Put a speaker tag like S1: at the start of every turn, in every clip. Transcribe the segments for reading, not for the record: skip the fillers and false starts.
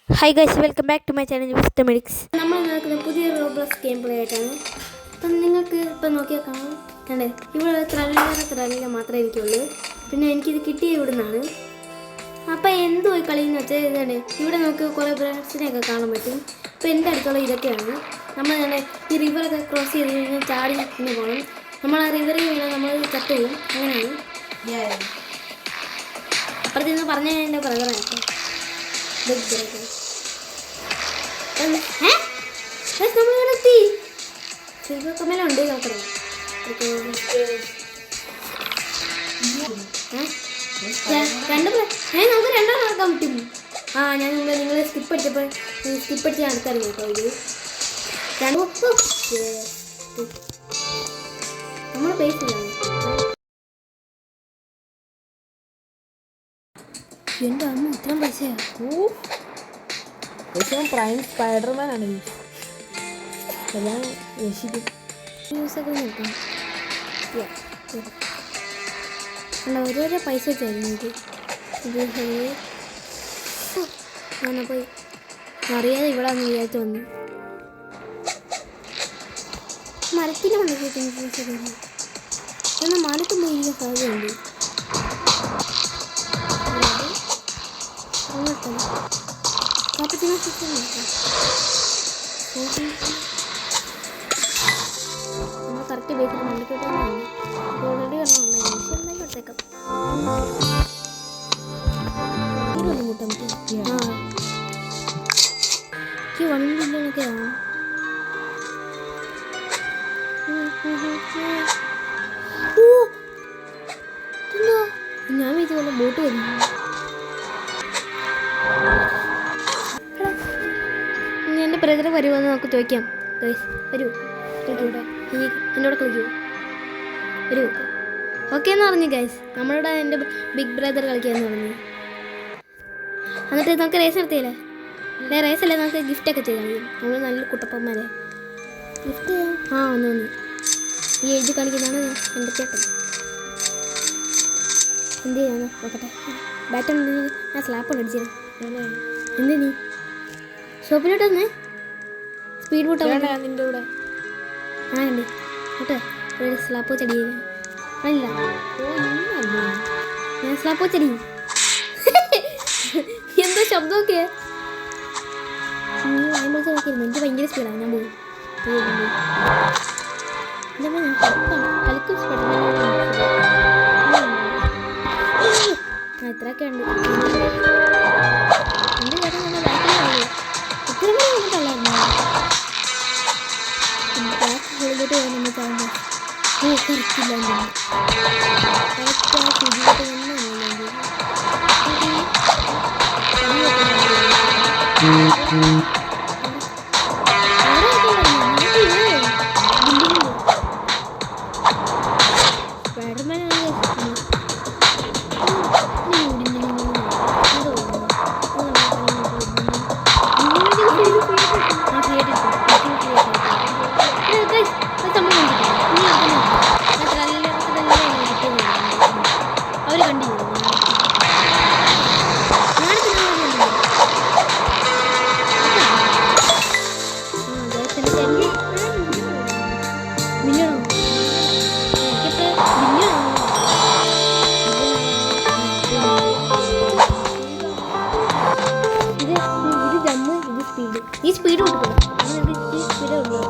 S1: Hi guys, welcome back to my channel Vistamedics. നമ്മൾ നടക്കുന്ന പുതിയ റോബ്ലോക്സ് ഗെയിം പ്ലേ ആയിട്ടാണ്. അപ്പം നിങ്ങൾക്ക് ഇപ്പം നോക്കിയാൽ കാണാം, കണ്ടേ ഇവിടെ ത്രല്ല മാത്രമേ എനിക്കുള്ളൂ. പിന്നെ എനിക്കിത് കിട്ടിയ ഇവിടെ നിന്നാണ്. അപ്പം എന്തോ കളിയെന്ന് വെച്ചാൽ ഇതാണ്. ഇവിടെ നമുക്ക് കുറേ ബ്രാൻഡ്സിനെയൊക്കെ കാണാൻ പറ്റും. അപ്പോൾ എൻ്റെ അടുത്തുള്ള ഇതൊക്കെയാണ്. നമ്മൾ തന്നെ ഈ റിവറൊക്കെ ക്രോസ് ചെയ്ത് കഴിഞ്ഞാൽ ചാടി പിന്നെ പോകണം. നമ്മൾ ആ റിവറിൽ വീണാൽ നമ്മൾ ചത്തു പോകും. അങ്ങനെയാണ്. അപ്പുറത്ത് നിന്ന് പറഞ്ഞാൽ എൻ്റെ ബ്രദറാണ് ബിഗ് ബ്രദർ. നമ്മളെത്തി ശില്പക്കമ്മലുണ്ട് നോക്കണം. നമുക്ക് രണ്ടാം നടക്കാൻ പറ്റും. ഞാൻ നിങ്ങൾ സ്കിപ്പ് അടിച്ച് നടക്കാറില്ല കേട്ടോ. ഇത് നമ്മൾ പേസിലാണ്. എൻ്റെ അമ്മ ഇത്രയും പൈസയാണ്.
S2: പ്രൈം സ്പൈഡർമാൻ ആണ്. എല്ലാം രക്ഷിക്കും.
S1: ന്യൂസൊക്കെ നോക്കാം. അല്ല ഓരോരോ പൈസ വെച്ചായിരുന്നു എനിക്ക്. ഞാൻ പോയി അറിയാതെ ഇവിടെ വന്ന് വിചാരിച്ചു വന്നു. മരത്തിന് വന്നിട്ട് എന്നാൽ മരത്തും പോയി ഇരിക്കാൻ സാധ്യതയുണ്ട്. കാപ്പത്തിനെ നമ്മൾ കറക്റ്റ് ബേസിൽ മണ്ടിക്കോട്ടാണ്. ഓൾറെഡി വെള്ളം ഉണ്ടായിരുന്നു. പക്ഷെ എന്തായാലും എടുത്തേക്കാം. കൂട്ടാൻ പറ്റും. എനിക്ക് 1 മില്യണൊക്കെ ആവും. ഞാൻ വിചാരിച്ച ബോട്ട് വരുന്നു. എൻ്റെ ബ്രദർ വരുമെന്ന് നമുക്ക് ചോദിക്കാം. വരൂ, കളിക്കൂടെ എന്നോട് കളിക്കൂ. വരൂ. ഓക്കെ എന്ന് പറഞ്ഞു ഗൈസ്. നമ്മളിവിടെ എൻ്റെ ബിഗ് ബ്രദർ കളിക്കാമെന്ന് പറഞ്ഞു. എന്നിട്ട് നമുക്ക് റേസ് നടത്തിയില്ലേ? അല്ലേ റേസ് അല്ലേ, നമുക്ക് ഗിഫ്റ്റൊക്കെ ചെയ്താൽ മതി. നമ്മൾ നല്ല കുട്ടപ്പന്മാരെ ഗിഫ്റ്റ് ഒന്ന് ഈ എഴുതി കാണിക്കുന്നതാണ് എൻ്റെ ചേട്ടൻ. എന്ത് ചെയ്യാന്ന് നോക്കട്ടെ. ബാറ്റൺ ഞാൻ സ്ലാപ്പ് അടിച്ചു. എന്ത് നീ ഷോപ്പിലോട്ട് വന്നേ? സ്പീഡ് ബോട്ട് നിൻ്റെ കൂടെ ഉണ്ട് കേട്ടോ. ഒരു സ്ലാപ്പോ ചെടി അല്ല, ഞാൻ സ്ലാപ്പോ ചെടി. എന്തോ ശബ്ദമൊക്കെ നീ വായ്മ നോക്കിയിരുന്നു. എനിക്ക് ഭയങ്കര സ്പീഡാണ്. ഞാൻ പോകും. കളിക്കും ഇത്രയൊക്കെ ഉണ്ട്. എൻ്റെ ചേട്ടൻ നമ്മൾ ബാക്കിൽ ഇത്ര മണി വന്നിട്ടുള്ളായിരുന്നു. ഹോളിലോട്ട് പോകാൻ നമ്മൾ ചാകുമ്പോൾ കറക്റ്റില്ല. കറക്റ്റ് ആ ശുചിയായിട്ട് തന്നെ അവർ കണ്ടില്ല. ഈ സ്പീഡ് കൊടുക്കണം. ഈ സ്പീഡ് ഉള്ളൂ.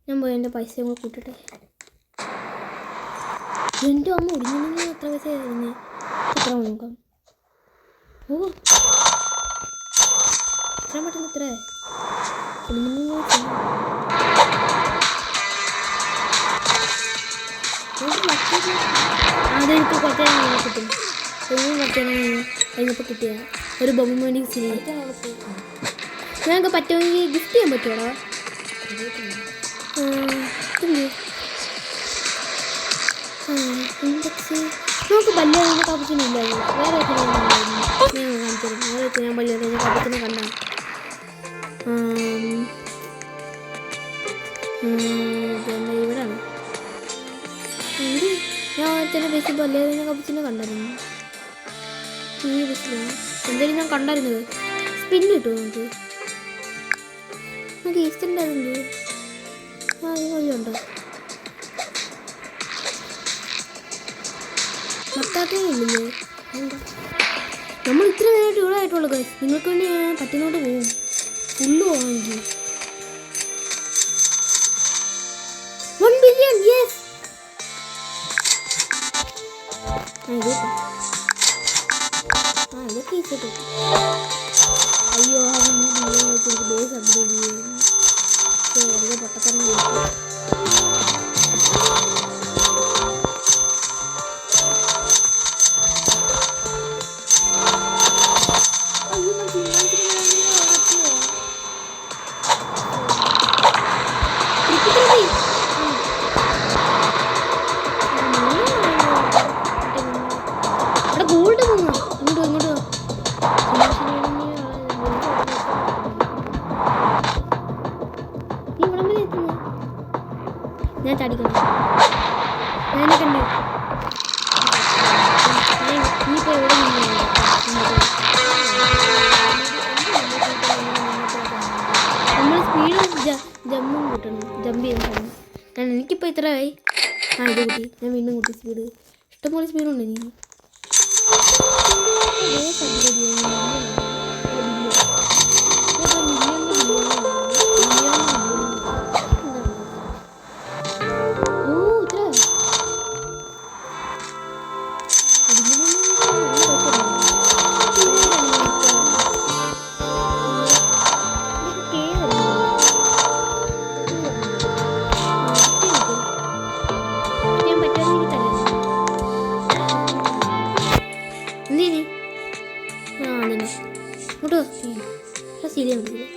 S1: ഞാൻ പോയി എൻ്റെ പൈസ കൂടെ കൂട്ടിട്ടെ. എൻ്റെ അമ്മ ഒടിഞ്ഞില്ലെങ്കിൽ എത്ര പൈസ ആയിരുന്നു? എത്ര നോക്കാം. ഓ എത്ര പെട്ടെന്ന് എത്ര അതെനിക്ക് കുറച്ച് കിട്ടും. കഴിഞ്ഞപ്പോൾ കിട്ടിയ ഒരു ബൊമ്മണി സിനിമ ഞങ്ങൾക്ക് പറ്റുമെങ്കിൽ ഗിഫ്റ്റ് ചെയ്യാൻ പറ്റുമോ? നമുക്ക് ബല്ലിയ കാപ്പത്തിനില്ല. വേറെ കാണിച്ചു വേറെ ഞാൻ ബല്ലിയ കാപ്പത്തിനെ കണ്ട ഇവിടാണ്. ഞാൻ ഒരുത്തന്നെ ബസ്സിൽ പല്ലേതിനെ കപ്പിച്ചിനെ കണ്ടായിരുന്നു. ഈ ബസ്സിലാണ് എന്തായാലും ഞാൻ കണ്ടായിരുന്നത്. സ്പിന്ന് കിട്ടുമോ നമുക്ക് ഈസ്റ്റർ ഉണ്ടായിരുന്നു. ആ ഈ വഴിയുണ്ടോ? ഭർത്താക്കില്ലേ എന്താ നമ്മൾ ഇത്ര നേരമായിട്ട് ഇവിടെ ആയിട്ടുള്ളൂ. നിങ്ങൾക്ക് വേണ്ടി ഞാൻ പറ്റുന്നോട്ട് പോകും. ഫുള്ള് പോകാമെങ്കിൽ 1 ബില്യൺ. യെസ്. ഇതൊക്കെ ഈസിട്ട്. അയ്യോ വെച്ചിട്ട് ബേസ് അപ്ഗ്രേഡ് ചെയ്യുന്നു. വെറുതെ പൊട്ടത്തരം ഞാൻ ചാടിക്കണം. ഞാനെ കണ്ട് ഇനിയിപ്പോൾ എവിടെ നമ്മൾ സ്പീഡ് ജമ്പും കൂട്ടണം. ജമ്പ് ചെയ്യണം. ഞാൻ എനിക്കിപ്പോൾ ഇത്രയായി. ഇത് കൂട്ടി. ഞാൻ വീണ്ടും കൂട്ടി സ്പീഡ്. ഇഷ്ടംപോലെ സ്പീഡുണ്ട് എനിക്ക്.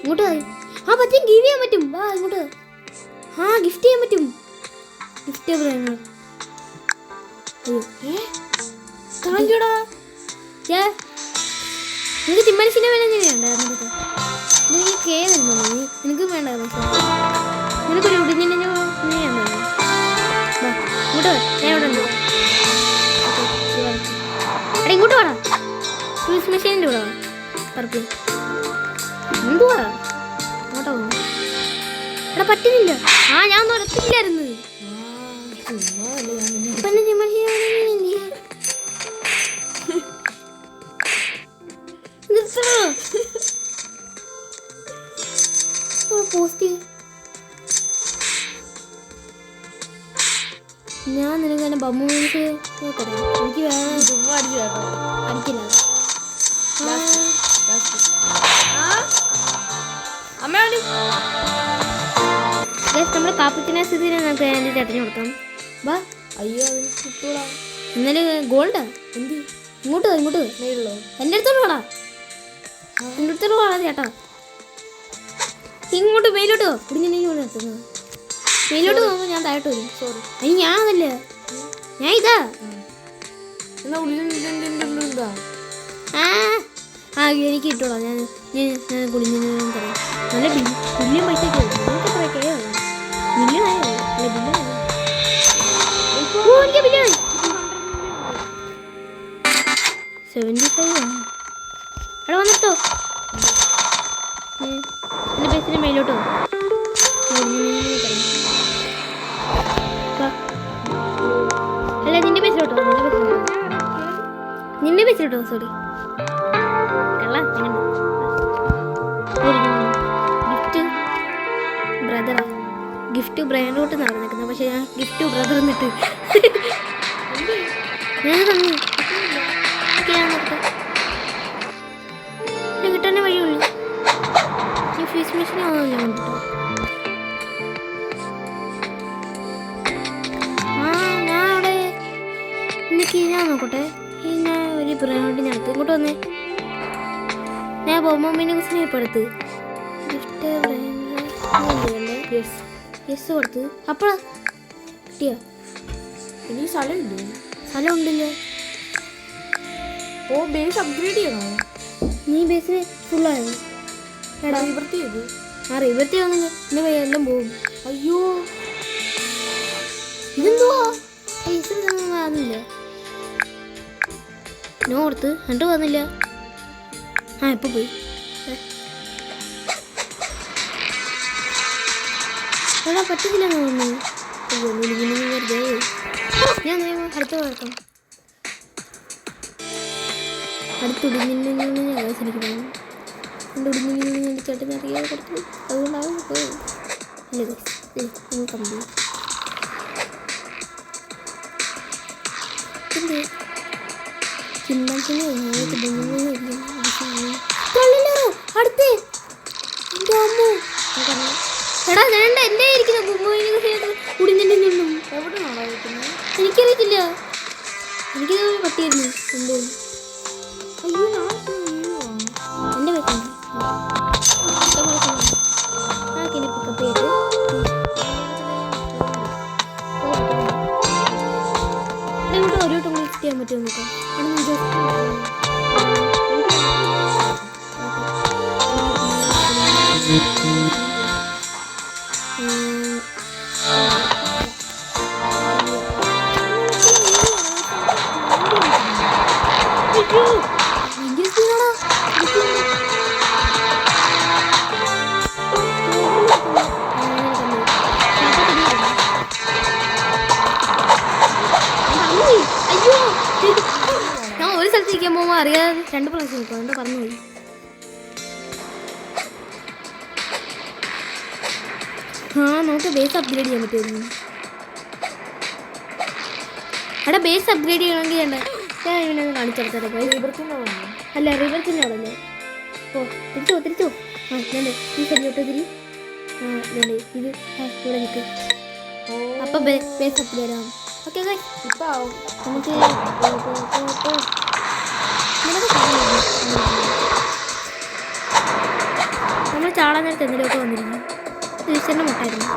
S1: ഇങ്ങോട്ട് ആ പറ്റും. ഗിവ് ചെയ്യാൻ പറ്റും. വാ ഇങ്ങോട്ട്. ആ ഗിഫ്റ്റ് ചെയ്യാൻ പറ്റും. ഗിഫ്റ്റ് കാണിക്കടാ. നിനക്ക് ചിമ്മൻസിനെ വേണം. ഉണ്ടായിരുന്നു നിനക്ക് കേ വരുന്നു. നിനക്ക് വേണ്ട നിനക്കൊരു ഉടിഞ്ഞ ഇങ്ങോട്ട് ഞാൻ ഇവിടെ ഉണ്ട്. എടാ ഇങ്ങോട്ട് വേണം. ഫ്യൂസ് മെഷീനിൻ്റെ ഇവിടെ വാ. പറക്ക് എന്തുവാ അങ്ങോട്ടാ പോകുന്നു. എടാ പറ്റുന്നില്ല. ആ ഞാൻ ഒന്നും ഉറപ്പില്ലായിരുന്നു. പോസ്റ്റ് ഞാൻ നിനക്ക് തന്നെ ബമ്മു മീൻസ് നോക്കട്ടെ. എനിക്ക് വേറെ അടിക്കില്ല. നമ്മള് കാപ്പത്തിനെ സ്ഥിതിനെ നമുക്ക് അതിൻ്റെ ചേട്ടന് കൊടുക്കാം. വാ.
S2: അയ്യോ അതിന് കിട്ടൂടാ.
S1: ഇന്നലെ ഗോൾഡാ. എന്ത് ഇങ്ങോട്ട് ഇങ്ങോട്ട്
S2: മേലുള്ളോ?
S1: എൻ്റെ അടുത്തോട്ട് പോടാ. എൻ്റെ അടുത്തോട്ട് പോടാ ചേട്ടാ. ഇങ്ങോട്ട് മേലോട്ടോ. കുടിഞ്ഞെങ്കിൽ എത്തുന്നത് മേലോട്ട് പോകുമ്പോൾ ഞാൻ താഴോട്ട് വരും.
S2: സോറി.
S1: അതിന് ഞാൻ അതല്ല. ഞാൻ ഇതാ.
S2: എന്നാ ഉള്ളിലുണ്ടാ.
S1: ആ എനിക്ക് കിട്ടോളാം. ഞാൻ ഞാൻ കുടിഞ്ഞു പറയാം. നല്ല ബില്യൺ പൈസ മില്യണായോ? അല്ല ബില്യൺ 75 ആണ്. എടാ വന്നിട്ടോ. എൻ്റെ ബസ്സിന് മേലോട്ടോ. അല്ല നിന്റെ ബസ്സിലോട്ടോ. നിന്റെ ബസ്സിലോട്ടോ. സോറി കള്ള. ഗിഫ്റ്റ് ബ്രദറാ. ഗിഫ്റ്റ് ബ്രാൻഡോട്ട് നടന്നേക്കുന്നത്. പക്ഷെ ഞാൻ ഗിഫ്റ്റ് ബ്രദർ എന്നിട്ട് ഞാൻ തന്നു. ഞാൻ കിട്ടാനേ വഴിയുള്ളൂ. ഈ ഫീസ് മെഷീൻ ആവുന്നില്ല കണ്ടിട്ടോ. ഞാൻ അവിടെ എനിക്ക് ഞാൻ നോക്കട്ടെ. ഞാൻ ഒരു ബ്രാൻഡ് ഞാൻ എടുത്ത് ഇങ്ങോട്ട് വന്നേ. ഞാൻ ബൊമ്മ മിനിക്സിനെ ഇപ്പോൾ എടുത്ത് ഗിഫ്റ്റ് ബ്രാൻഡ് യെസ് കൊടുത്ത്. അപ്പോഴാ കിട്ടിയോ?
S2: എനിക്ക് സ്ഥലമില്ലേ?
S1: സ്ഥലം ഉണ്ടല്ലോ.
S2: ഓ ബേസ് അപ്ഗ്രേഡ് ചെയ്യണോ?
S1: നീ ബേസിന് ഫുള്ളായത്.
S2: എടാ റിവർത്തി ചെയ്ത്.
S1: ആ റിവർത്തി വന്നെങ്കിൽ എന്നെ എല്ലാം പോകും.
S2: അയ്യോ
S1: ഇതെന്തുവാ? വന്നില്ല. നോ ഓർത്ത് എന്നിട്ട് വന്നില്ല. ആ ഇപ്പൊ പോയി. എടാ പറ്റത്തില്ല തോന്നുന്നു. വെറുതെ ഞാൻ അടുത്ത കുഴപ്പം അടുത്തുടിഞ്ഞിങ്ങനെ ശരിക്കും ഉടിഞ്ഞിങ്ങനെ ചേട്ടൻ അറിയാതെ കൊടുത്തു. അതുകൊണ്ടാവും അല്ലേ കമ്പി ചിന്താക്കിനെ അടുത്ത് എടാ വേണ്ട എന്നെ ഇരിക്കുന്നു കുടിഞ്ഞിട്ടും എനിക്കറിയത്തില്ല. എനിക്ക് പട്ടിയായിരുന്നു എന്ത്
S2: അയ്യോ
S1: എൻ്റെ പേര് പിക്കപ്പ് ചെയ്ത് ഇവിടെ ഒരു വട്ടം വിളിച്ച് ചെയ്യാൻ പറ്റുമോ നോക്കാം. ഞാൻ ഒരു സ്ഥലത്ത് ഇരിക്കാൻ പോകുമ്പോൾ അറിയാതെ 2 പ്രാവശ്യം നിൽക്കും. അതുകൊണ്ട് പറഞ്ഞുപോയി. നമുക്ക് ബേസ് അപ്ഗ്രേഡ് ചെയ്യാൻ പറ്റുമായിരുന്നു. എടാ ബേസ് അപ്ഗ്രേഡ് ചെയ്യണമെങ്കിൽ ഞാൻ ഇവനെ കാണിച്ചെടുത്തത് പോയി. അല്ല റിവർസിൻ്റെ അവിടെ അല്ലേ. ഓ തിരിച്ചോ ഞാൻ ഈ സൈഡിലോട്ട് തിരി. ഇത് ഇവിടെ നിൽക്കും. അപ്പം ബേസ് അപ്ഗ്രേഡ് ആവും. ഓക്കെ
S2: ഇപ്പം ആവും.
S1: നമുക്ക് നമ്മൾ ചാടാൻ നേരത്തെ എന്തെങ്കിലുമൊക്കെ വന്നിരുന്നു. ടീച്ചറിൻ്റെ മുട്ടായിരുന്നു.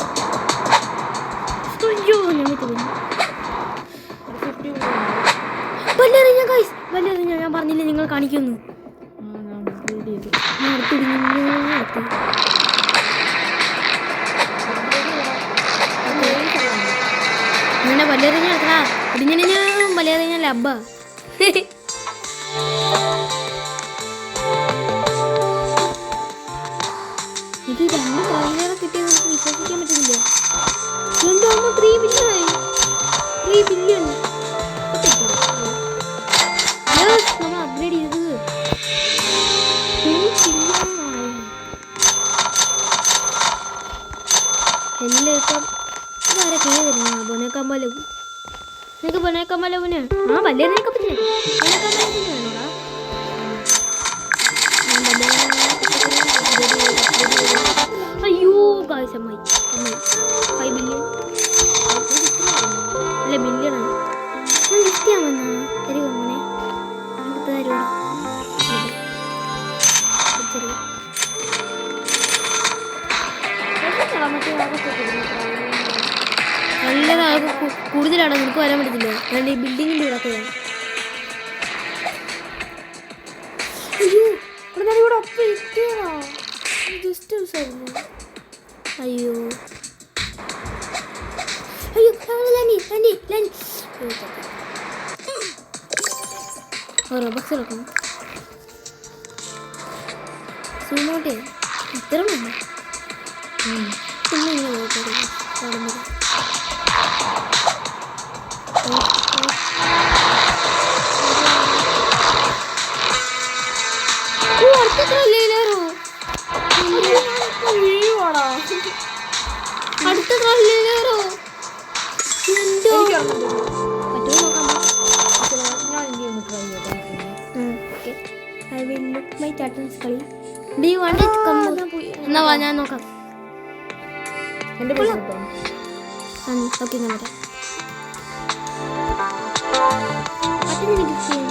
S1: അയ്യോ വല്ലെറിഞ്ഞ ഞാൻ പറഞ്ഞില്ലേ നിങ്ങൾ കാണിക്കുന്നു. അങ്ങനെ വല്ലെറിഞ്ഞ എത്ര ഇടിഞ്ഞിന് വല്ലെറിഞ്ഞ ലബ്ബ എനിക്ക് 2 ട്രെയിലറെ കിട്ടിയത് നമുക്ക് വിശ്വസിക്കാൻ പറ്റുന്നില്ല. 3 ബില്യൺ 3 ബില്യൺ നമ്മൾ അപ്ഗ്രേഡ് ചെയ്തത്. എല്ലാം ഇപ്പം ഇതാരെ കേറിയ ബൊനക്കമ്പലവും നിനക്ക് ബൊനക്കമ്പലവിന് വലിയ നിനക്ക് പറ്റില്ല. അയ്യോ കാശമായി 5 ബില്യൺ അല്ല ബില്യണാണ്. ഞാൻ ലിസ്റ്റ് ചെയ്യാൻ വന്നാ തരുമോ മോനെ? അടുത്ത തരുമോ? നല്ലതാണ്. കൂടുതലാണ് നിനക്ക് വരാൻ പറ്റത്തില്ല. ഞാൻ ഈ ബിൽഡിങ്ങിൻ്റെ ഇടക്കുകയാണ്. അയ്യോ ഇവിടെ ഞാൻ ഇവിടെ ഒപ്പം ഇരിക്കുകയാണോ? ജസ്റ്റ് ദിവസമായിരുന്നു. അയ്യോ റോബക്സ് എടുക്കണം. സൂമോട്ടെ ഇത്ര മതി. പിന്നെ ഇങ്ങനെ അടുത്ത ട്രല്ലേറോ എന്തോ പറ്റുമോ നോക്കാം. I will look my chances കളി. Do you want to come? എന്നാ വാ ഞാൻ നോക്കാം.
S2: എൻ്റെ പേര്
S1: ഓക്കെ ഞാൻ വരാം. പറ്റുന്നില്ല ഗിഫ്റ്റ് ചെയ്യാൻ.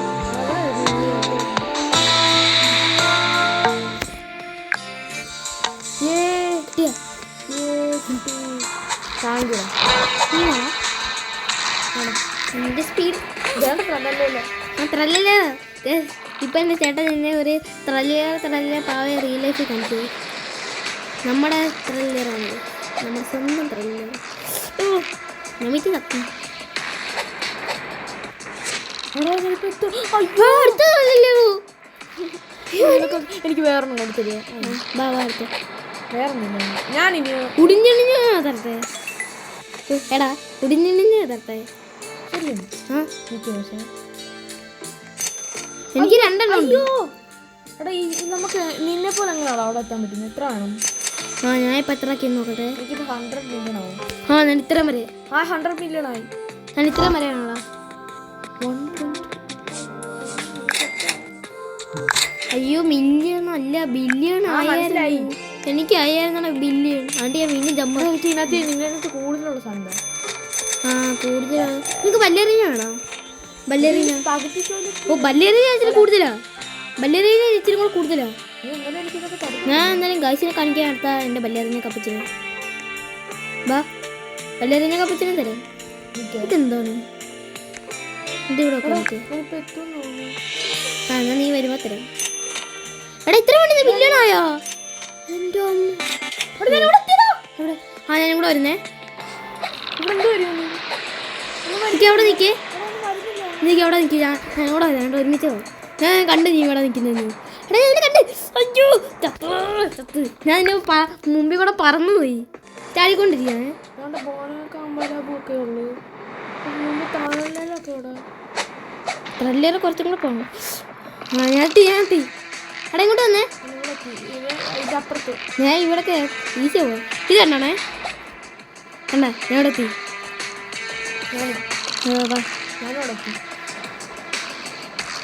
S1: എൻ്റെ സ്പീഡ് ത്രല്ലല്ലേ. ഇപ്പം എൻ്റെ ചേട്ടൻ എന്നെ ഒരു ത്രല്ല പാവ റിയൽ ലൈഫിൽ കാണിച്ചു. നമ്മുടെ ത്രല്ലറാണ്, നമ്മുടെ സ്വന്തം ത്രല്ലർ. ഓ ഞാൻ വീട്ടിൽ തപ്പി
S2: എടാ ചിലപ്പോ എത്തും.
S1: അയ്യോ അടുത്തല്ലോ.
S2: എനിക്ക് വേറൊന്നും കൊടുത്തില്ല. വേറൊന്നില്ല. ഞാനിനി
S1: ഉടിഞ്ഞിണിഞ്ഞ് തരട്ടെ. എടാ ഉടിഞ്ഞിണിഞ്ഞ് തരട്ടെ.
S2: ശരിയാണ്.
S1: ആ
S2: എനിക്ക് പക്ഷേ
S1: എനിക്ക് രണ്ടെണ്ണം ഉണ്ട്.
S2: എടാ നമുക്ക് നിന്നെ പോലെ എങ്ങനെയാണോ അവിടെ എത്താൻ പറ്റുന്നത്? എത്ര വേണം?
S1: ആ ഞാൻ ഇപ്പം എത്രയാക്കി നോക്കട്ടെ.
S2: എനിക്കിപ്പോൾ 100 മില്യൺ ആവും.
S1: ആ ഞാൻ ഇത്ര വരെ.
S2: 100 മില്യൺ ആയി.
S1: ഞാൻ ഇത്ര വരെയാണോടാ? അയ്യോ മില്യൺ അല്ല ബില്യൺ ആയായിരുന്നു. എനിക്ക് ആയായിരുന്നാണ് ബില്യൺ. അതുകൊണ്ട് ഞാൻ വീണ്ടും ജമ്പ്.
S2: ഇതിനകത്ത് കൂടുതലുള്ള സാധനം.
S1: ആ കൂടുതലാണ്. നിങ്ങൾക്ക് ബല്ലേറിയ വേണോ? ബല്ലേറിയ
S2: പകുതി
S1: ഓ ബല്ലേറിയ ഇച്ചിരി കൂടുതലാ. ബല്ലേറിയ ഇച്ചിരി കൂടെ കൂടുതലാ.
S2: എനിക്കിതൊക്കെ തരും.
S1: ഞാൻ എന്തായാലും ഗൈസിനെ കാണിക്കാൻ അടുത്ത എൻ്റെ ബല്ലേറിയ കപ്പച്ചിന്. ബാ ബല്ലേറിയ കപ്പച്ചിനും തരാം. ഇതെന്താണ് ഇതിവിടെ നോക്കി.
S2: ഞാനിപ്പോൾ എത്തുമെന്ന് തോന്നുന്നു.
S1: ആ എന്നാൽ നീ വരുമ്പോൾ തരാം. എടാ ഇത്ര വേണ്ടി ബില്യണായോ? എൻ്റെ ആ ഞാനും കൂടെ വരുന്നേ.
S2: ഇവിടെ എന്ത് വരുമെന്ന്
S1: എനിക്ക് അവിടെ നിൽക്കേ. നീക്ക് അവിടെ നിൽക്കുക. ഞാൻ ഇവിടെ വരാം. ഒരുമിച്ച് പോകും. ഞാൻ കണ്ട് നീ ഇവിടെ നിൽക്കുന്നത്. എടാ ഞാൻ കണ്ട്. അയ്യോ ചത്ത്. ഞാൻ ഇതിൻ്റെ മുമ്പിൽ കൂടെ പറന്നു പോയി. ചാടിക്കൊണ്ടിരിക്കുകയാണ്.
S2: അതുകൊണ്ട് ബോണൊക്കെ അമ്പലമൊക്കെ ഉള്ളു. താഴെയൊക്കെ ഇവിടെ
S1: ട്രെല്ലേറെ കുറച്ചും കൂടെ പോകണം. ആ ഞാൻ എത്തി. എടാ ഇങ്ങോട്ട് വന്നേ.
S2: ഇതപ്പുറത്ത്
S1: ഞാൻ ഇവിടൊക്കെ ഈസി പോവാം. ഇത് കണ്ടാണേ കണ്ടാ ഞാൻ ഇവിടെ എത്തി.
S2: ഞാനിവിടെ എത്തി.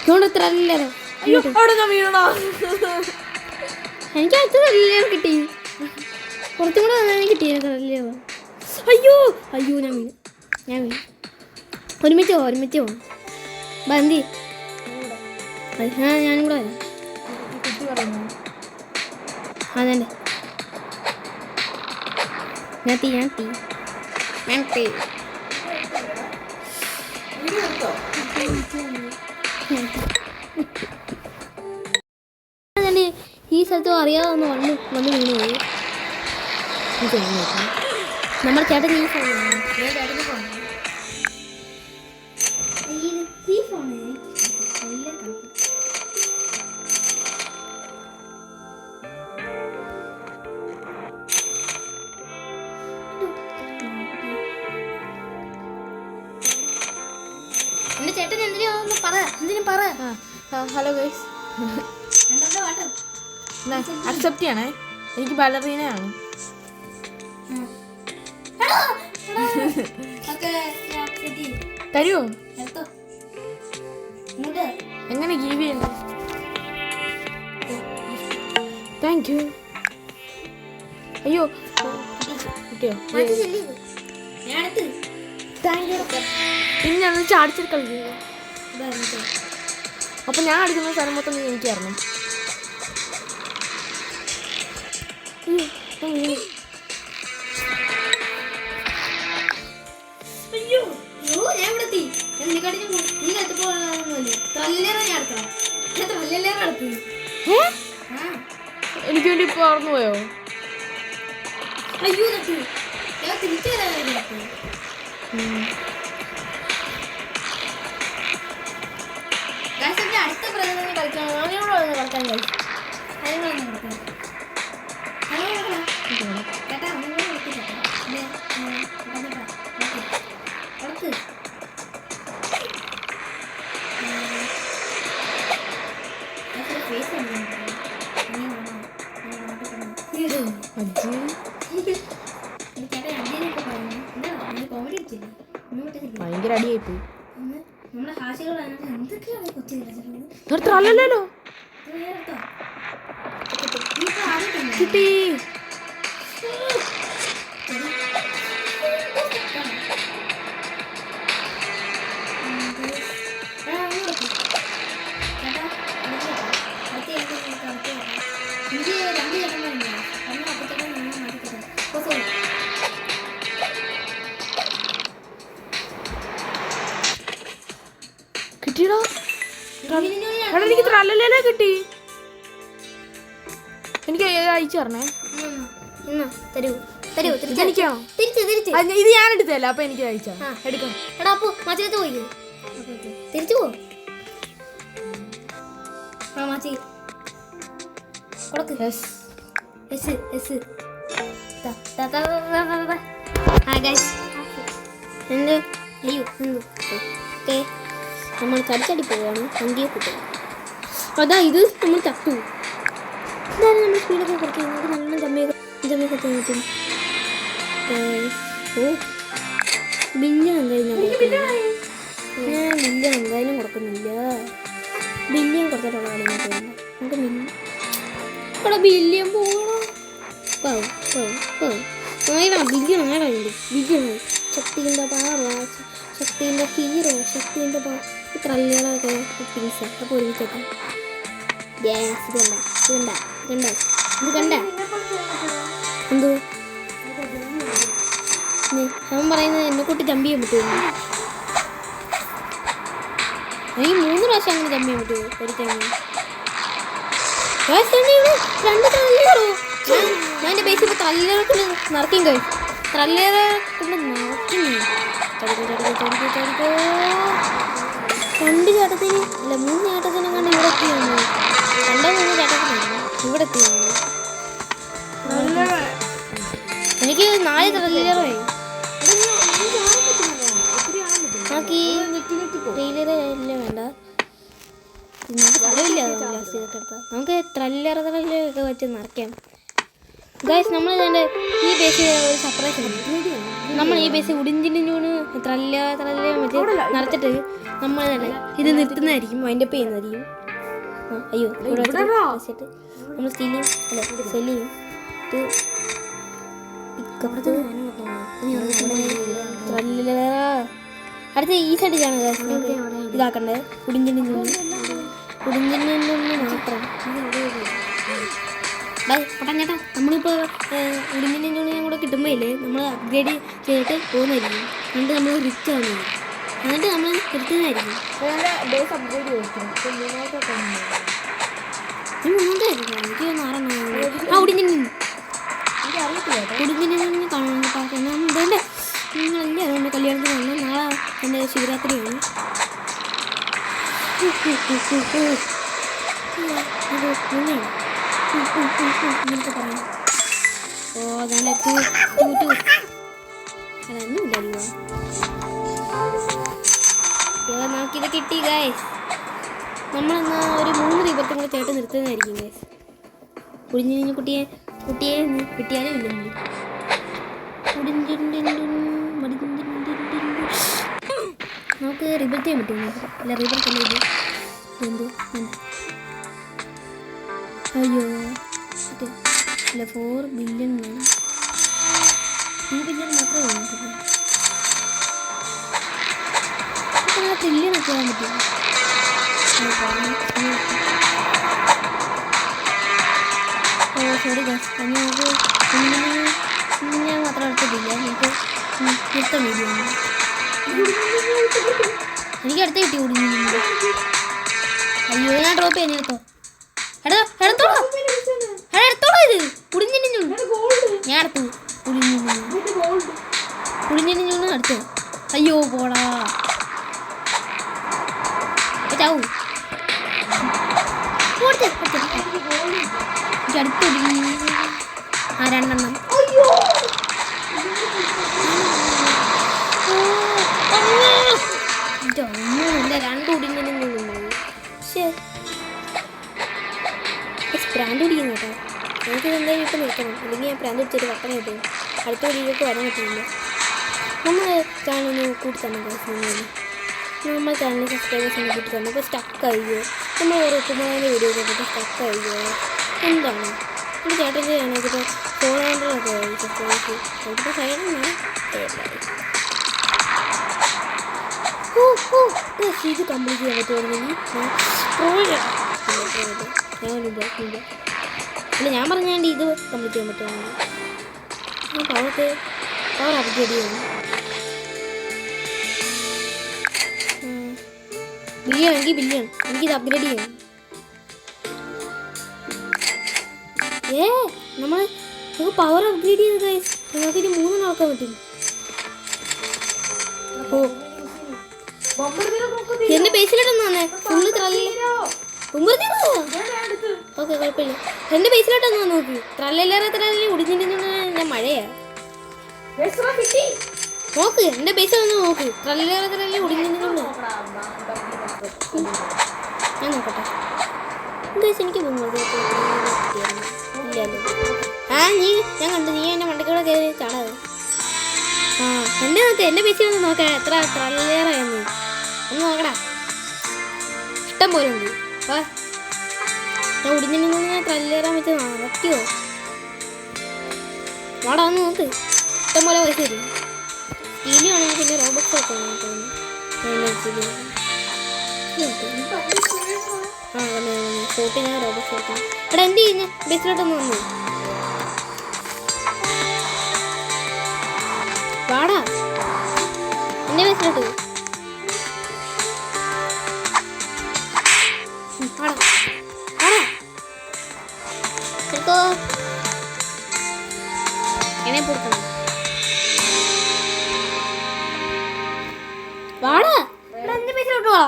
S1: ഇതുകൊണ്ട് ട്രെല്ലേറോ എനിക്ക് അടുത്ത ട്രെല്ലേറെ കിട്ടി. കുറച്ചും കൂടെ വന്നാൽ കിട്ടിയ ട്രെല്ലേറോ. അയ്യോ ഞാൻ വീണു. ഒരുമിച്ച് പോവാം. ബന്തി ഞാനും കൂടെ വരാം.
S2: കുട്ടി പറയുന്നു.
S1: അതെ ഞാൻ തീ ഈ സ്ഥലത്ത് അറിയാതെ ഒന്ന് വന്ന് വീണ് പോയി. നമ്മുടെ ചേട്ടൻ ഈ ഫോൺ എന്റെ ചേട്ടൻ എന്തിനും പറ.
S2: ഹലോ ഗൈസ്, അക്സെപ്റ്റ് ചെയ്യണേ. എനിക്ക് ബാലറീനയാണ്. തരുമോ? എങ്ങനെ ഗീവ് ചെയ്യണ്ടേ? Thank you. അയ്യോ കിട്ടിയോ? ഇനി ഞാൻ ചാടിച്ചിട്ട് കളിക്കുക. അപ്പൊ ഞാൻ അടിക്കുന്ന സ്ഥലം മൊത്തം നീ എനിക്ക് തരണം. എനിക്ക് വേണ്ടി ഇപ്പൊ മറന്നു പോയോ?
S1: അടുത്ത പ്രകടനം കളിക്കാൻ കളിക്കാൻ
S2: ഭയങ്കര അടിയായിപ്പോയി.
S1: നമ്മളെ ഹാഷികൾ എന്തൊക്കെയാണ് കൊച്ചു
S2: അല്ലല്ലോ കിട്ടി. കിട്ടിയടാ. എനിക്ക് ട്രല്ലല്ലേ കിട്ടി. എനിക്ക് അയച്ചു തരണേ. എനിക്കാണോ? ഇത് ഞാൻ എടുത്തല്ല. അപ്പൊ എനിക്ക് അയച്ചാ എടുക്കാം.
S1: എടാ അപ്പൊ മറ്റേ പോയി തിരിച്ചു പോ. ആ മാച്ചി കൊടുക്ക്.
S2: യെസ്.
S1: എസ് എസ് ആ ഗൈസ് എന്ത് അയ്യോ എന്ത് ഓക്കെ നമ്മൾ ചടിച്ചടി പോവാണ് വണ്ടിയെ കൂട്ടുക. അതാ ഇത് നമ്മൾ ചത്തു. എന്തായാലും നമ്മൾ സ്പീഡൊക്കെ കുറച്ച് നമുക്ക് നല്ല ജമ്മിയൊക്കെ ചെയ്യാൻ പറ്റും. ഓ ബില്ല് എന്തായാലും ഞാൻ ബില്ല് എന്തായാലും കൊടുക്കുന്നില്ല. ബില്യൻ കൊടുത്തിട്ടുള്ള കളിയാണ് തോന്നുന്നു. നമുക്ക് ഇവിടെ ബില്യൻ പോകണം. ബില്യൺ ആരാണ് ബില്യൺ ശക്തിൻ്റെ പാറ ശക്തിൻ്റെ ഹീറോ ശക്തിൻ്റെ ഇത്ര അല്ലേറൊക്കെ പിൻസ് അപ്പോൾ ഒരുമിച്ചേക്കാം. ഗ്യാസ് ഇത് കണ്ട എന്തോ അവൻ പറയുന്നത് എന്നെ കൂട്ടി ജമ്പ് ചെയ്യാൻ പറ്റുമോ? എനിക്ക് 3 പ്രാവശ്യം അങ്ങനെ ജമ്പ് ചെയ്യാൻ പറ്റുമോ ഒരു ടൈം? രണ്ട് തല്ലേറോ ഞാൻ എൻ്റെ ബേസിൽ തല്ലേറൊക്കെ നടക്കും കഴിയും. തല്ലേറെ കൊണ്ട് നടക്കും. രണ്ട് ചേട്ടത്തിന് അല്ല 3 ചേട്ടത്തിനും കണ്ട് ഇവിടെ എത്തിയാണ്. 2-3 ചേട്ടത്തിനാണ് ഇവിടെ എത്തിയാണ്. എനിക്ക് 4 തല്ലേറായി. നോക്കി ട്രെയിലർ എല്ലാം വേണ്ട. സ്ഥലമില്ല ലാസ്റ്റ് ഇതൊക്കെ എടുത്താൽ നമുക്ക് ട്രെയിലറൊക്കെ വെച്ച് നിറയ്ക്കാം. ഗൈസ് നമ്മൾ ഇതിൻ്റെ ഈ ബേസ് ഒരു സർപ്രൈസ് ഉണ്ട്. നമ്മൾ ഈ ബേസ് ഉടിഞ്ചിനൂണ് ട്രല്ല വെച്ച് നിറച്ചിട്ട് നമ്മൾ തന്നെ ഇത് നിർത്തുന്നതായിരിക്കും. വൈൻഡപ്പ് ചെയ്യുന്നതായിരിക്കും. അയ്യോ ഇവിടെ വെച്ചിട്ട് നമ്മൾ സെല്ല് ചെയ്യും. അടുത്ത ഈ സൈഡിലാണ് ഇതാക്കണ്ടത്. ഉടിഞ്ചിന് മാത്രം ചേട്ടാ നമ്മളിപ്പോൾ ഉടിഞ്ഞിൻ്റെ തുണിയും കൂടെ കിട്ടുമ്പോൾ ഇല്ലേ നമ്മൾ അപ്ഗ്രേഡ് ചെയ്തിട്ട് പോകുന്നതായിരിക്കും. എന്നിട്ട് നമ്മൾ റിച്ച് ആവുന്നത് എന്നിട്ട് നമ്മൾ നിർത്തുന്നതായിരിക്കും. എനിക്ക് ആ ഉടിഞ്ഞിന് കാണാൻ വേണ്ടേ നിങ്ങളല്ലേ അതുകൊണ്ട് കല്യാണത്തിന് വന്ന് നാളെ എൻ്റെ ശിവരാത്രിയാണ്. ഇങ്ങനത്തെ പറയാം. ഓ അതാണ് അതൊന്നുമില്ലല്ലോ. നമുക്കിത് കിട്ടി ഗൈസ്. നമ്മളെന്നാ ഒരു 3 ദിവസം കൂടെ ചേട്ടൻ നിർത്തുന്നതായിരിക്കും ഗൈസ്. കുടിഞ്ഞു കുട്ടിയെ കിട്ടിയാലും ഇല്ലെങ്കിൽ നമുക്ക് റിബൽ ചെയ്യാൻ പറ്റുമോ? അല്ല റിബൽ തന്നെ ഇത് എന്തോ അയ്യോ അല്ല 4 ബില്യൺ വേണം. 2 ബില്യൺ മാത്രമേ വേണം. ട്രില്യണൊക്കെ ആകാൻ പറ്റുമോ? ഓ സോറി ഗസ് നമുക്ക് ഞാൻ മാത്രം എടുത്തിട്ടില്ല. നമുക്ക് നിർത്താൻ വേണ്ടിയാണ്. എനിക്ക് അടുത്ത് കിട്ടി കുടിഞ്ഞിട്ടുണ്ട്. അയ്യോ ഞാൻ ഡ്രോപ്പ് ചെയ്യാൻ എടുത്തോ എടുത്തോളൂ ഇത് കുടിഞ്ഞിന് ഞാൻ എടുത്തു കുടിഞ്ഞിന് അടുത്ത്. അയ്യോ പോടാ ചാവൂ അടുത്ത് ആ 2 എണ്ണം. ഇല്ല 2 കുടിഞ്ഞിനും പക്ഷേ പ്രാന്ത് പിടിക്കുന്നു കേട്ടോ. എനിക്കിത് എന്തായാലും ഇപ്പം നിൽക്കണം. അല്ലെങ്കിൽ ഞാൻ പ്രാന്ത് പിടിച്ചിട്ട് വട്ടം കിട്ടും. അടുത്ത വീഡിയോക്ക് വരാൻ പറ്റില്ല. നമ്മൾ ചാനലിന് കൂട്ടി തന്നെ ഗൈസ്. നമ്മൾ ചാനൽ സബ്സ്ക്രൈബേഴ്സ് ഒന്ന് കൂട്ടി തന്നെ. ഇപ്പോൾ സ്റ്റക്കായിയോ നമ്മൾ ഓരോ ഉപ്പുമാവിൻ്റെ വീഡിയോ ചെയ്തിട്ട് സ്റ്റക്കായിയോ എന്താണ് എൻ്റെ ചേട്ടൻ്റെ ചാനലിപ്പോൾ 400 ആയി സബ്സ്ക്രൈബേഴ്സ്. അതിപ്പോൾ സൈഡാണ് ഇത് കംപ്ലീറ്റ് ചെയ്യാൻ പറ്റുമായിരുന്നെങ്കിൽ അല്ല ഞാൻ പറഞ്ഞാണ്ട് ഇത് കംപ്ലീറ്റ് ചെയ്യാൻ പറ്റുവാണ്. പവർ അപ്ഗ്രേഡ് ചെയ്യണം. ബില്യൺ എനിക്കിത് അപ്ഗ്രേഡ് ചെയ്യണം. നമ്മൾ പവർ അപ്ഗ്രേഡ് ചെയ്ത് ഗൈസ് നിങ്ങൾക്ക് ഇനി 3 നോക്കാൻ പറ്റും. ഓ എൻ്റെ ബേസിലോട്ടൊന്ന് വന്നേ. ഫുള്ള് ത്രല്ലല്ലേ. ഓക്കെ കുഴപ്പമില്ല. എൻ്റെ ബേസിലോട്ടൊന്ന് വന്ന് നോക്കി. ത്രല്ലല്ലാതെ ഉടിഞ്ഞിരുന്ന ഞാൻ മഴയാ. നോക്ക് എൻ്റെ ബേസിൽ വന്ന് നോക്ക്. ത്രല്ലല്ലാതെ ഉടിഞ്ഞിരുന്നു. ഞാൻ നോക്കട്ടെ. എനിക്ക് ഞാൻ കണ്ടു. നീ എന്നെ മണ്ടക്കൂടെ കയറി ചാടാതെ. ആ എന്നെ നോക്ക്. എൻ്റെ ബേസിൽ വന്ന് നോക്കാം എത്ര ത്രല്ലേറായെന്ന് ഒന്ന് നോക്കടാ. ഇഷ്ടം പോലെ ഉണ്ട്. വാ ഞാൻ ഉടിഞ്ഞിരുന്ന ത്രല്ലേറാൻ വെച്ച് നടക്കുമോ? വാടാ ഒന്ന് നോക്ക്. ഇഷ്ടം പോലെ പൈസ തരും. സ്റ്റീലി ആണെങ്കിൽ പിന്നെ റോബോട്ട്സ് ഒക്കെ തോന്നുന്നു. ആ ഫോട്ടോ ഞാൻ റോബോട്ട്സ് നോക്കാം. എടാ എന്ത് ചെയ്യുന്ന ബസ്സിലോട്ടൊന്ന് വന്നു. വാടാ എന്റെ ബസ്സിലോട്ട്. വാടാ വാടാ എടുത്തോ. എന്നെ പൊടുക്കണം. വാടാ എടാ എന്റെ ബസ്സിലോട്ട് വാ.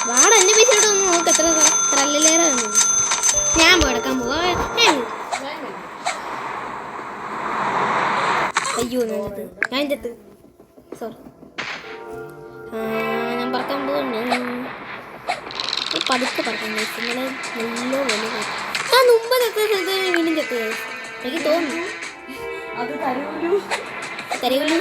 S1: വാടാ എന്റെ ബസ്സിലോട്ട് ഒന്ന് നോക്ക് എത്ര ത്രല്ലേറാണ്. ഞാൻ പോയെടുക്കാൻ പോവാ. അയ്യോ ഞാൻ ചെത്ത്. സോറി ഞാൻ പറക്കാൻ പോകുന്നു. പതുക്കെ പറക്കാൻ ഇന്നലെ നല്ല വില. ഞാൻ മുമ്പ് ചെത്ത സ്ഥലത്ത് വീണ്ടും ചെത്ത്. എനിക്ക് തോന്നുന്നു തരൂലു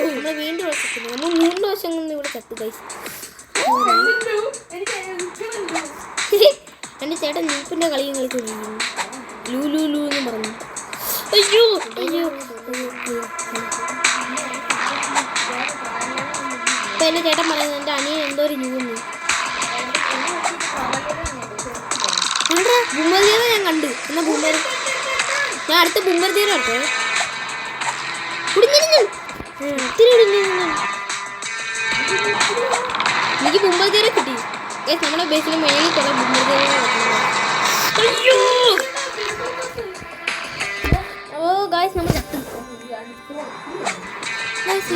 S1: നമ്മള് വീണ്ടും വശത്തില്ല. നമ്മൾ 3 വർഷം കൊണ്ട് ഇവിടെ ചത്തു പൈസ. എൻ്റെ ചേട്ടൻ നീപ്പിൻ്റെ കളിയും കളിച്ചോണ്ടിരിക്കുന്നു. ലൂ ലൂ എന്ന് പറഞ്ഞു. അയ്യോ അയ്യോ ഇപ്പം എൻ്റെ ചേട്ടൻ പറയുന്നത് എൻ്റെ അനിയൻ എന്തോ ഒരു ലൂന്ന്. ബുമ്മർദീര ഞാൻ കണ്ടു. എന്നാ ബുമ്മർ ഞാൻ അടുത്ത ബുമ്മർദീര കേട്ടോ. കുടിഞ്ഞിരുന്നു ഒത്തിരി കുടിഞ്ഞിരുന്നു. എനിക്ക് ബുമ്മർദീര കിട്ടി. നമ്മുടെ ബേസിൽ മേളിൽ കുറെ ബുമ്മർദീര. അയ്യോ ഓ ഗായ്സ് നമ്മൾ ചത്തു.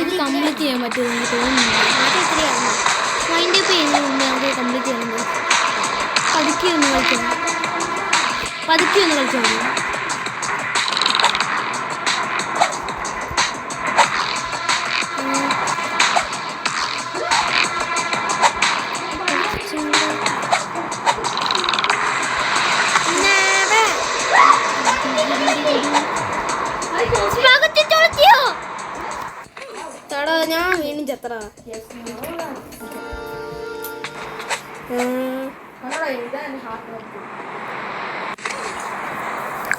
S1: ഇത് കംപ്ലീറ്റ് ചെയ്യാൻ പറ്റുമെന്ന് എനിക്ക് തോന്നുന്നു. മൈൻഡ് അപ്പ് ചെയ്യുന്നതിന് മുമ്പ് നമുക്ക് കംപ്ലീറ്റ് ചെയ്യണം. പതുക്കെ ഒന്ന് കളിക്കണം. പതുക്കെ ഒന്ന് കളിച്ചാൽ മതി. ചേട്ടാ ഞാൻ വീണ്ടും ചത്ര.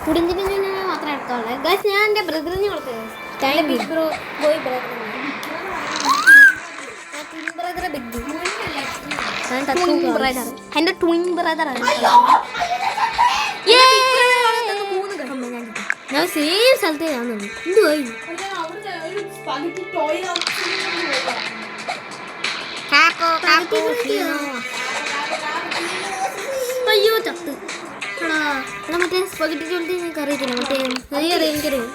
S1: കുടിഞ്ചിന് മാത്രമേ എടുക്കാവുള്ളൂ. ഗൈസ് ഞാൻ എൻ്റെ ബ്രദറിന് കൊടുത്തത്. Big bro boy brother. എൻ്റെ ട്വിൻ ബ്രദറാണ്. ഞാൻ സെയിം സ്ഥലത്തേ കാണുന്നു. എന്തുവായി അയ്യോ ചത്ത്. എടാ മറ്റേ സ്പഗറ്റി ചൊല്ലി എനിക്ക് അറിയത്തില്ല. മറ്റേ എനിക്കറിയാം. എനിക്കറിയാം.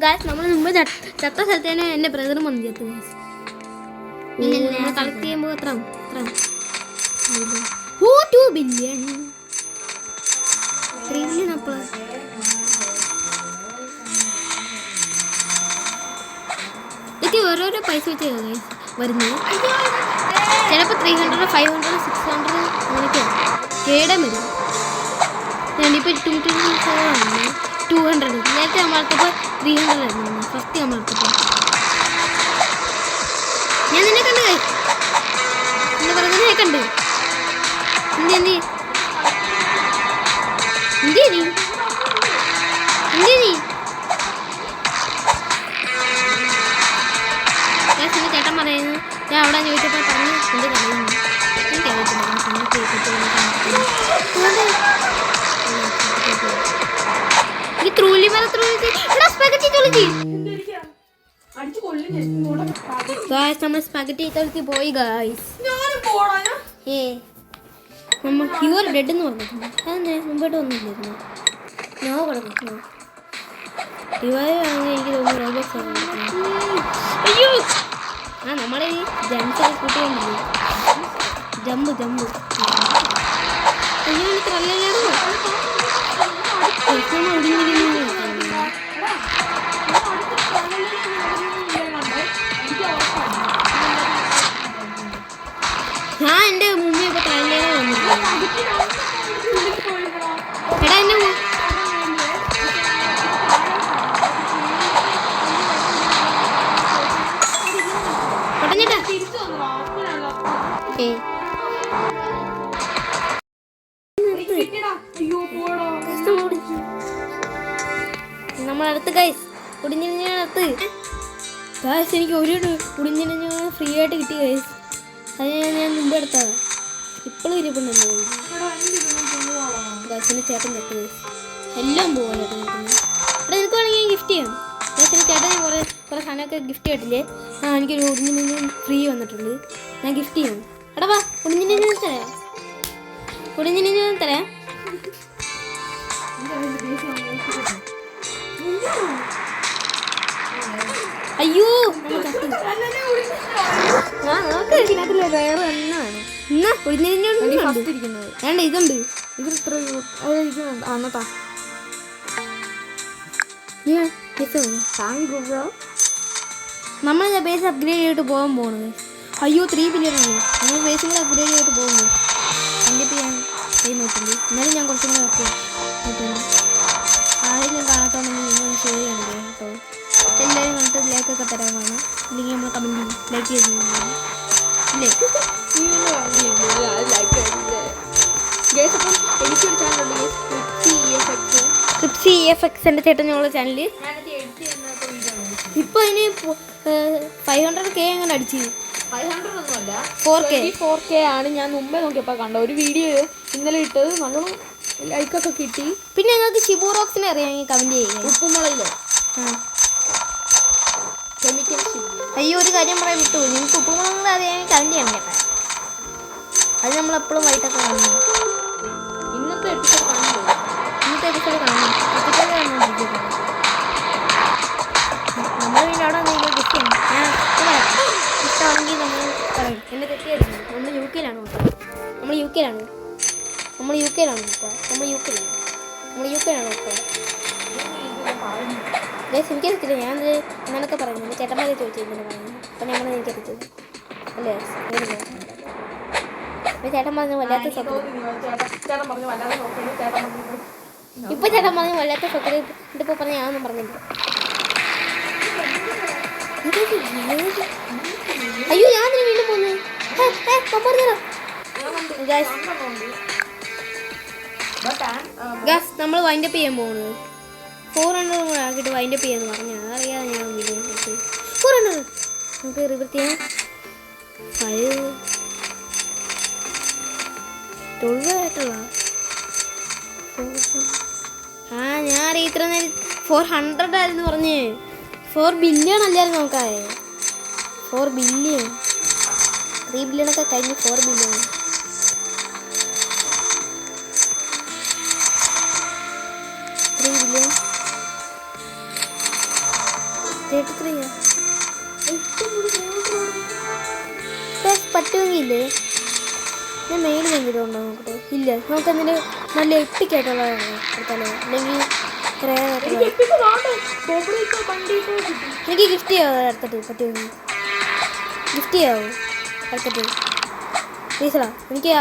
S1: ഗായ്സ് നമ്മൾ മുമ്പ് ചത്ത സ്ഥലത്ത് തന്നെ എൻ്റെ ബ്രദറും വന്നു ചത്ത്. കളക്ട് ചെയ്യുമ്പോൾ എത്ര 2 ബില്യൺ 3 ബില്യൺ അപ്പോൾ ഇതൊക്കെ ഓരോരോ പൈസ വെച്ച് വരുന്നത്. ചിലപ്പോൾ 300 500 600 അങ്ങനെയൊക്കെയാണ് കേടം വരും. ഞാനിപ്പോൾ 200 നേരത്തെ നമ്മളടുത്തപ്പോൾ 300 ആയിരുന്നു. ഫസ്റ്റ് നമ്മളടുത്തപ്പോൾ ഞാൻ നിന്നെ കണ്ടു. എന്നെ പറഞ്ഞതിനെ കണ്ടു. എന്ത് നീ ചേട്ടൻ പറയുന്നു. ഞാൻ അവിടെ ചോദിച്ചപ്പോൾ പറഞ്ഞു എന്ത് കളയുന്നു. എനിക്കറിയത്തില്ല.
S2: അടിച്ചു കൊല്ലും.
S1: ഗായ്സ് നമ്മൾ സ്പഗറ്റി ഇത്തരത്തിൽ പോയി ഗായ്സ്.
S2: ഞാനും പോടാ.
S1: നമ്മൾ പ്യൂർ ഡെഡ് എന്ന് പറഞ്ഞിട്ടുണ്ട്. അതെന്താ മുമ്പോട്ട് വന്നില്ലായിരുന്നു? നോ കൊടുക്കും. റിവൈവ് ആണെങ്കിൽ എനിക്ക് തോന്നുന്നു റോബോട്ട്സ് അയ്യോ നമ്മളെ ഈ ജംപൊക്കെ കൂട്ടിയുണ്ടല്ലോ. ജമ്പ് അയ്യോ എനിക്ക് നല്ലതായിരുന്നു. ഞാൻ എൻ്റെ മുമ്പിൽ ഇപ്പോൾ ട്രെയിനിലാണ് വന്നിട്ടുണ്ട്. എടാ എന്നെ പടഞ്ഞിട്ടാ നമ്മളടുത്ത് ഗൈസ് കുടിഞ്ഞിനടുത്ത് ഗൈസ് എനിക്ക് ഒരു കുടിഞ്ഞിന ഫ്രീ ആയിട്ട് കിട്ടി ഗൈസ്. അത് ഞാൻ മുമ്പ് എടുത്തതാണ്. ഇപ്പോഴും ഇരിപ്പുണ്ടല്ലോ ഗൈസിന് ചേട്ടൻ തൊട്ട് ഗൈസ് എല്ലാം പോകാൻ ചേട്ടൻ നിൽക്കുന്നത്. ഇവിടെ നിനക്ക് വേണമെങ്കിൽ ഗിഫ്റ്റ് ചെയ്യാം ഗൈസിന്. ചേട്ടൻ ഞാൻ കുറേ സാധനമൊക്കെ ഗിഫ്റ്റ് ചെയ്തിട്ടില്ലേ? എനിക്കൊരു കുടിഞ്ഞിന ഫ്രീ വന്നിട്ടുണ്ട്. ഞാൻ ഗിഫ്റ്റ് ചെയ്യാം. എടാ വാ കുടിഞ്ഞിന തരാം. തരാം. അയ്യോ വേണ്ട ഇതുണ്ട്.
S2: ഇത് ഇത്ര അന്നത്താ
S1: നമ്മൾ ബേസ് അപ്ഗ്രേഡ് ചെയ്തിട്ട് പോകാൻ പോണത്. അയ്യോ 3 ബില്യൺ ആണ്. നമ്മൾ ബേസും കൂടെ അപ്ഗ്രേഡ് ചെയ്തിട്ട് പോകുന്നത്. എൻ്റെ ഞാൻ കൈ നോക്കുന്നുണ്ട്. എന്നാലും ഞാൻ കുറച്ചും കൂടെ നോക്കുന്നുണ്ട്. ആരെങ്കിലും കാണാത്തോണ്ടെങ്കിൽ നിങ്ങൾ ഷെയർ ചെയ്യണം കേട്ടോ. എല്ലാവരും കണ്ടിട്ട് ലൈക്കൊക്കെ തരാമാണ്. ഇല്ലെങ്കിൽ നമ്മൾ കമൻറ്റ് ലൈക്ക് ചെയ്തിട്ടുണ്ടാകും ഇല്ലേ? ക്രിപ്സി EFX എൻ്റെ ചേട്ടൻ ഞങ്ങളുടെ ചാനൽ. ഇപ്പോൾ അതിന് 500K അങ്ങനെ അടിച്ചു.
S2: 500
S1: 4K
S2: ആണ്. ഞാൻ മുമ്പേ നോക്കിയപ്പോൾ കണ്ട ഒരു വീഡിയോ ഇന്നലെ ഇട്ടത് നല്ലോണം ലൈക്കൊക്കെ കിട്ടി.
S1: പിന്നെ നിങ്ങൾക്ക് ഷിബു റോക്സിനെ അറിയാമെങ്കിൽ കമൻറ്റ് ചെയ്യുക.
S2: ഉപ്പുമുളയിലോ കെമിക്കൽ ഷിബു.
S1: അയ്യോ ഒരു കാര്യം പറയാൻ വിട്ടു. നിങ്ങൾക്ക് ഉപ്പുമുളകും അറിയാമെങ്കിൽ കമൻറ്റ് ചെയ്യണം കേട്ടോ. അത് നമ്മളെപ്പോഴും വൈകിട്ടൊക്കെ കാണുന്നു.
S2: ഇന്നത്തെ എപ്പിസോഡ് കാണുമ്പോൾ
S1: കാണുന്നു. നമ്മൾ പിന്നെ അവിടെ വന്ന് ഗിഫ്റ്റ് ചെയ്യണം. ഞാൻ ഇഷ്ടമാണെങ്കിൽ നമ്മൾ പറയും. എന്നെ തെറ്റിയായിരുന്നു. നമ്മൾ യു കെയിലാണ് നോക്കുക. നമ്മൾ യു കെയിലാണ് നോക്കുക. എനിക്കറിയത്തില്ല. ഞാൻ എന്നൊക്കെ പറയുന്നത് എൻ്റെ ചേട്ടന്മാരെ ചോദിച്ചു ഇങ്ങനെ പറയുന്നു. അപ്പം ഞങ്ങൾ എനിക്കറിയത്തില്ല അല്ലേ? ചേട്ടൻ പറഞ്ഞു വല്ലാത്ത സ്വപ്നം. ഇപ്പൊ ചേട്ടൻ പറഞ്ഞു വല്ലാത്ത സ്വപ്നം. ഇതിപ്പോൾ പറഞ്ഞ ഞാനൊന്നും പറഞ്ഞില്ല. അയ്യോ ഞാൻ വീണ്ടും പോന്നു. ഗാസ് നമ്മൾ വൈൻഡപ്പ് ചെയ്യാൻ പോകുന്നത് 400 കൂടെ ആക്കിയിട്ട് വൈൻഡപ്പ് ചെയ്യാന്ന് പറഞ്ഞാൽ അറിയാതെ ഞാൻ വീഡിയോ 400 നമുക്ക് റിവൃത്തി ചെയ്യാം. 12 ആയിട്ടുള്ള ഞാൻ ഇത്ര നേരം 400 ആയിരുന്നു പറഞ്ഞേ. 4 ബില്യൺ അല്ലായിരുന്നു നോക്കാതെ. 4 ബില്യൺ 3 ബില്യണൊക്കെ കഴിഞ്ഞ് 4 ബില്യൺ. പറ്റുമെങ്കിലേ ഞാൻ മെയിൽ ഭയങ്കരമുണ്ടോ നോക്കട്ടെ. ഇല്ല നമുക്കതിന് നല്ല എപ്പിക്കായിട്ടുള്ള എടുത്താലോ അല്ലെങ്കിൽ എനിക്ക് ഗിഫ്റ്റ് ചെയ്യാവോ അടുത്തിട്ട് പറ്റുമെങ്കിൽ ഗിഫ്റ്റ് ചെയ്യാവോ അടുത്തിട്ട് പ്ലീസടാ. എനിക്ക്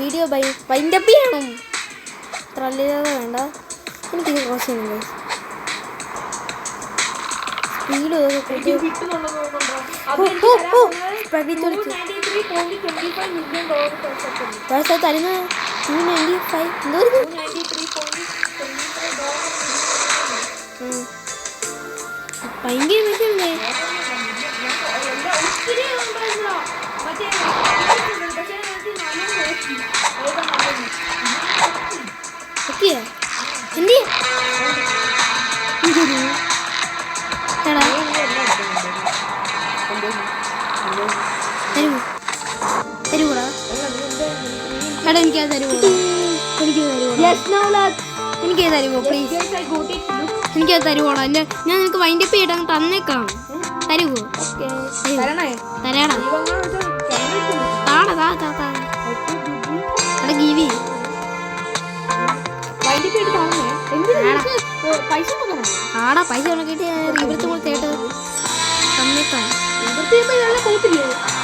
S1: വീഡിയോ വൈൻഡപ്പ് ചെയ്യണം. അത്ര അല്ലാതെ വേണ്ട. എനിക്കിത് ക്രോസ് ചെയ്യുന്നുണ്ട്. സ്പീഡ് തരുന്ന 295 എന്തോ ഭയങ്കര മെച്ചല്ലേ. ഓക്കെ എന്ത് എടാ എനിക്കത് തരുമോ? എനിക്ക് തരുമോ? എനിക്ക് തരുമോ പ്ലീസ്? എനിക്കത് തരുവോടാ? ഞാൻ നിനക്ക് വൈൻഡപ്പ് ചെയ്തിട്ട് അങ്ങ് തന്നേക്കാം. തരുമോ? തരാടാ. എടാ ഗീവി ആടാ പൈസ ഉണക്കിട്ട് റീവൃത്തി കൂടെ തേട്ട് തന്നേക്കാം.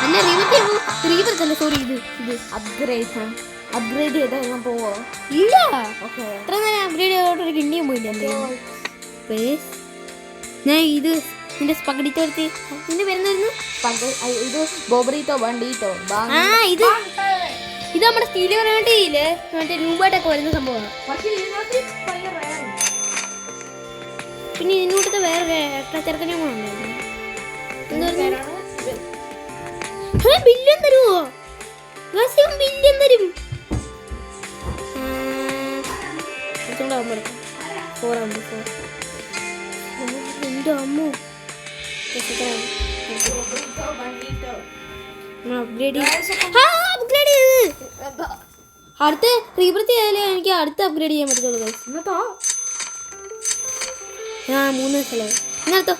S1: അല്ല റീവൃത്തല്ല സോറി ഇത്
S2: അപ്ഗ്രേഡ് ചെയ്താൽ ഞാൻ പോവോ?
S1: ഇല്ല ഇത്ര നേരം അപ്ഗ്രേഡ് ചെയ്തോട്ടൊരു കിണ്ടിയും പോയില്ല. ഞാൻ ഇത് നിന്റെ സ്പഗഡിറ്റോ എടുത്ത് നിന്റെ വരുന്നായിരുന്നു.
S2: ഇത് ബോബറീത്തോ ബണ്ടീത്തോ
S1: ആ ഇത് നമ്മുടെ സ്റ്റീല് വേണ്ടിയില്ലേ മറ്റേ രൂപയായിട്ടൊക്കെ വരുന്ന സംഭവമാണ്. പിന്നെ ഇതിനൂട്ടത്തെ വേറെ ചെറുക്കനെ കൂടെ ഉണ്ടായിരുന്നു. ബില്യൺ തരുമോ? ബില്യൺ തരും. എന്റെ അമ്മ അപ്ഗ്രേഡ് അടുത്ത റീബർത്ത് ചെയ്താലേ എനിക്ക് അടുത്ത അപ്ഗ്രേഡ് ചെയ്യാൻ പറ്റത്തുള്ളൂ. ആ 3 ദിവസമല്ലേ ഇന്നത്തോ.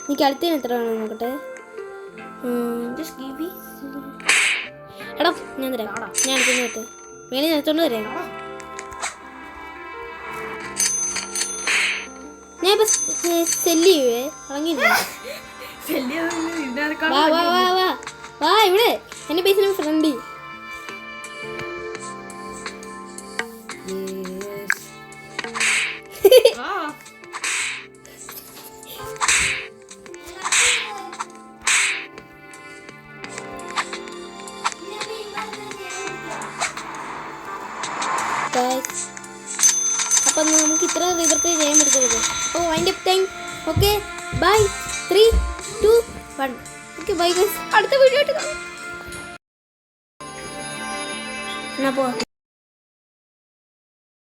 S1: എനിക്ക് അടുത്തതിന് എത്ര വേണം നോക്കട്ടെ. എടാ ഞാൻ തരാം. ഞാൻ അടുത്തതിന് പറ്റേ വേണേ നിർത്തോണ്ട് തരാം. ഞാൻ ഇപ്പൊ സെല്ല് ചെയ്യുവേ ഇറങ്ങിയില്ല. വാ വാ വാ വാ വാ ഇവിടെ എന്റെ പൈസ ഫ്രണ്ടി. അപ്പം നമുക്ക് ഇത്ര റിവർട്ട് ചെയ്യാൻ പറ്റുള്ളൂ. അപ്പോൾ wind up time. Okay bye. 3, 2, 1. Okay bye guys. അടുത്ത വീഡിയോ ആയിട്ട് കാണാം. എന്നാ പോവാം.